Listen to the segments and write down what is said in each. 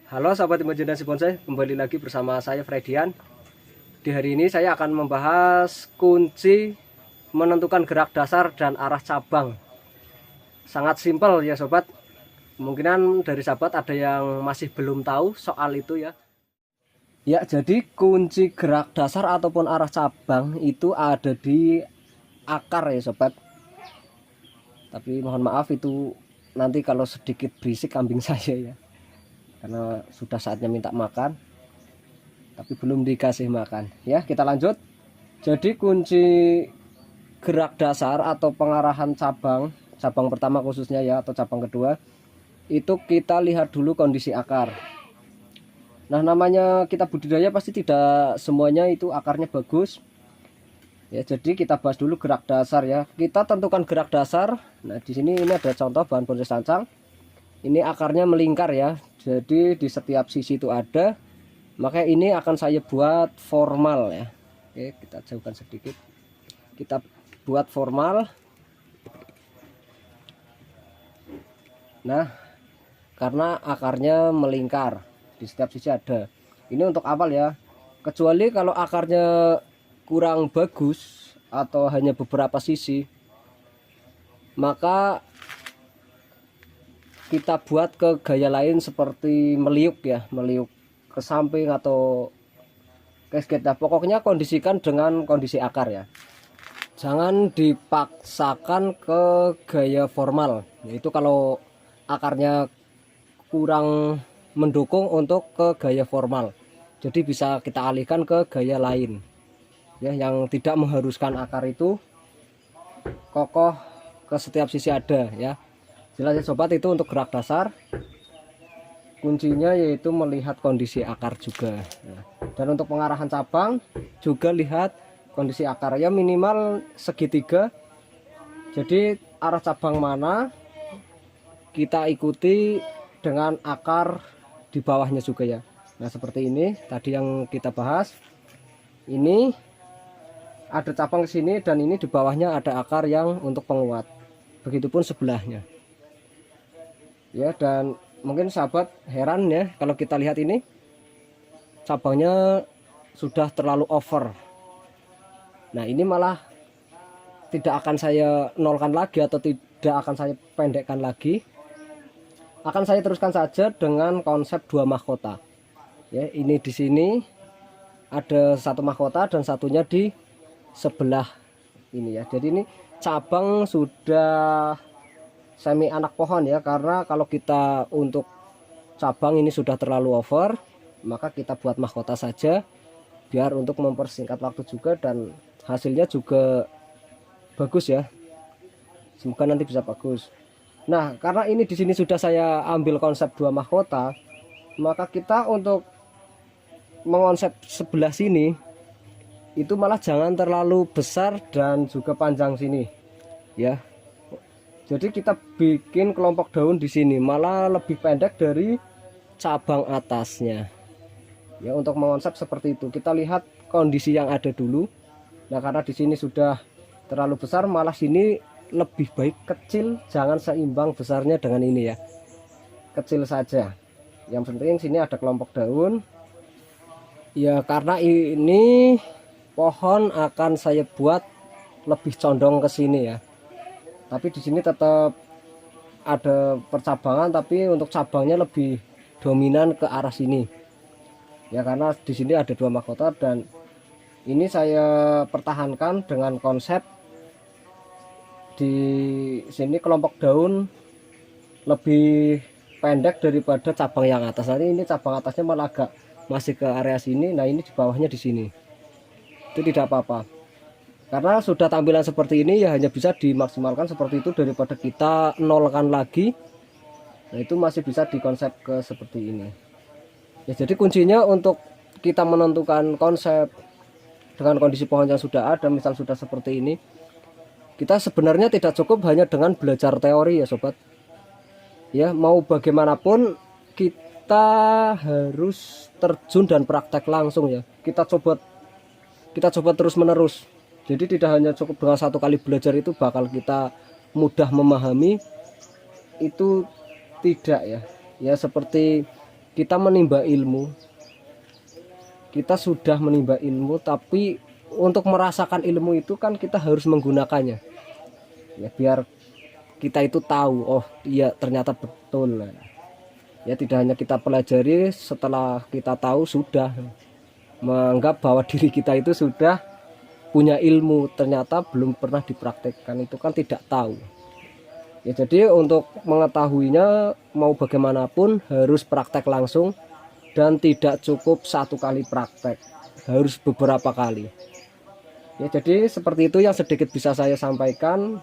Halo sahabat imajinasi bonsai, kembali lagi bersama saya Fredian. Di hari ini saya akan membahas kunci menentukan gerak dasar dan arah cabang. Sangat simpel ya sobat. Kemungkinan dari sahabat ada yang masih belum tahu soal itu ya. Ya, jadi kunci gerak dasar ataupun arah cabang itu ada di akar ya sobat. Tapi mohon maaf itu nanti kalau sedikit berisik kambing saya ya, karena sudah saatnya minta makan tapi belum dikasih makan. Ya, kita lanjut. Jadi kunci gerak dasar atau pengarahan cabang pertama khususnya ya, atau cabang kedua, itu kita lihat dulu kondisi akar. Nah, namanya kita budidaya pasti tidak semuanya itu akarnya bagus ya. Jadi kita bahas dulu gerak dasar ya. Kita tentukan gerak dasar. Nah, di sini ini ada contoh bahan bonsai sancang. Ini akarnya melingkar ya, jadi di setiap sisi itu ada. Maka ini akan saya buat formal ya. Oke, kita jauhkan sedikit, kita buat formal. Nah, karena akarnya melingkar, di setiap sisi ada. Ini untuk awal ya, kecuali kalau akarnya kurang bagus atau hanya beberapa sisi, maka kita buat ke gaya lain seperti meliuk ya, meliuk ke samping atau cascade. Nah, pokoknya kondisikan dengan kondisi akar ya, jangan dipaksakan ke gaya formal, yaitu kalau akarnya kurang mendukung untuk ke gaya formal, jadi bisa kita alihkan ke gaya lain ya, yang tidak mengharuskan akar itu kokoh ke setiap sisi ada ya. Jelas ya sobat, itu untuk gerak dasar. Kuncinya yaitu melihat kondisi akar juga ya. Dan untuk pengarahan cabang juga lihat kondisi akar ya, minimal segitiga. Jadi arah cabang mana kita ikuti dengan akar di bawahnya juga ya. Nah, seperti ini tadi yang kita bahas. Ini ada cabang ke sini dan ini di bawahnya ada akar yang untuk penguat. Begitupun sebelahnya ya. Dan mungkin sahabat heran ya, kalau kita lihat ini cabangnya sudah terlalu over. Nah, ini malah tidak akan saya nolkan lagi atau tidak akan saya pendekkan lagi, akan saya teruskan saja dengan konsep dua mahkota ya. Ini di sini ada satu mahkota dan satunya di sebelah ini ya. Jadi ini cabang sudah semi anak pohon ya, karena kalau kita untuk cabang ini sudah terlalu over, maka kita buat mahkota saja biar untuk mempersingkat waktu juga dan hasilnya juga bagus ya. Semoga nanti bisa bagus. Nah, karena ini di sini sudah saya ambil konsep dua mahkota, maka kita untuk mengonsep sebelah sini itu malah jangan terlalu besar dan juga panjang sini ya. Jadi kita bikin kelompok daun di sini malah lebih pendek dari cabang atasnya. Ya, untuk mengonsep seperti itu kita lihat kondisi yang ada dulu. Nah, karena di sini sudah terlalu besar, malah sini lebih baik kecil, jangan seimbang besarnya dengan ini ya. Kecil saja. Yang penting sini ada kelompok daun. Ya, karena ini pohon akan saya buat lebih condong ke sini ya. Tapi di sini tetap ada percabangan, tapi untuk cabangnya lebih dominan ke arah sini ya, karena di sini ada dua mahkota. Dan ini saya pertahankan dengan konsep di sini kelompok daun lebih pendek daripada cabang yang atas. Nanti ini cabang atasnya malah agak masih ke area sini. Nah, ini di bawahnya di sini, itu tidak apa-apa. Karena sudah tampilan seperti ini ya, hanya bisa dimaksimalkan seperti itu daripada kita nolkan lagi. Nah, itu masih bisa dikonsep ke seperti ini ya. Jadi kuncinya untuk kita menentukan konsep dengan kondisi pohon yang sudah ada, misal sudah seperti ini, kita sebenarnya tidak cukup hanya dengan belajar teori ya sobat ya. Mau bagaimanapun kita harus terjun dan praktek langsung ya. Kita coba terus menerus. Jadi tidak hanya cukup dengan satu kali belajar itu bakal kita mudah memahami, itu tidak ya. Ya, seperti kita menimba ilmu, kita sudah menimba ilmu, tapi untuk merasakan ilmu itu kan kita harus menggunakannya ya, biar kita itu tahu, oh iya ternyata betul ya. Tidak hanya kita pelajari, setelah kita tahu sudah menganggap bahwa diri kita itu sudah punya ilmu, ternyata belum pernah dipraktekkan, itu kan tidak tahu ya. Jadi untuk mengetahuinya mau bagaimanapun harus praktek langsung, dan tidak cukup satu kali praktek, harus beberapa kali ya. Jadi seperti itu yang sedikit bisa saya sampaikan.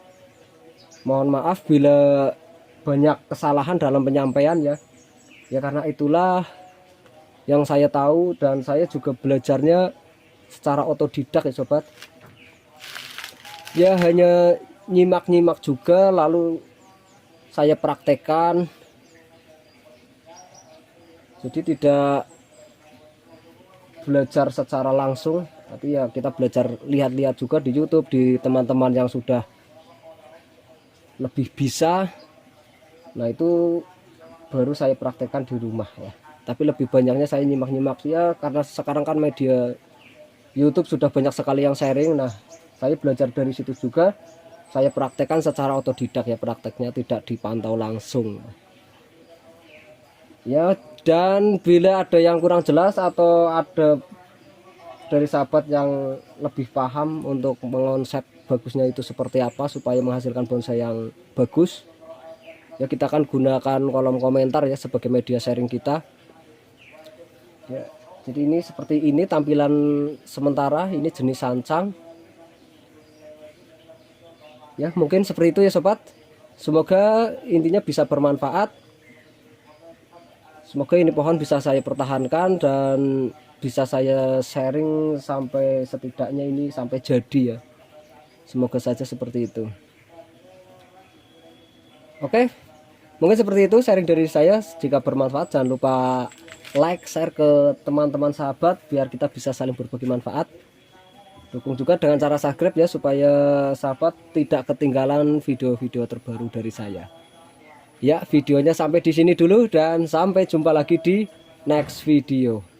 Mohon maaf bila banyak kesalahan dalam penyampaian ya, karena itulah yang saya tahu, dan saya juga belajarnya secara otodidak ya sobat ya, hanya nyimak-nyimak juga lalu saya praktekkan. Jadi tidak belajar secara langsung, tapi ya kita belajar lihat-lihat juga di YouTube, di teman-teman yang sudah lebih bisa. Nah itu baru saya praktekkan di rumah ya, tapi lebih banyaknya saya nyimak-nyimak ya, karena sekarang kan media YouTube sudah banyak sekali yang sharing. Nah saya belajar dari situ juga, saya praktekkan secara otodidak ya, prakteknya tidak dipantau langsung ya. Dan bila ada yang kurang jelas atau ada dari sahabat yang lebih paham untuk mengonsep bagusnya itu seperti apa supaya menghasilkan bonsai yang bagus ya, kita akan gunakan kolom komentar ya sebagai media sharing kita ya. Jadi ini seperti ini tampilan sementara, ini jenis sancang ya. Mungkin seperti itu ya sobat, semoga intinya bisa bermanfaat. Semoga ini pohon bisa saya pertahankan dan bisa saya sharing sampai setidaknya ini sampai jadi ya. Semoga saja seperti itu. Oke, mungkin seperti itu sharing dari saya. Jika bermanfaat jangan lupa like, share ke teman-teman sahabat biar kita bisa saling berbagi manfaat. Dukung juga dengan cara subscribe ya, supaya sahabat tidak ketinggalan video-video terbaru dari saya. Ya, videonya sampai di sini dulu dan sampai jumpa lagi di next video.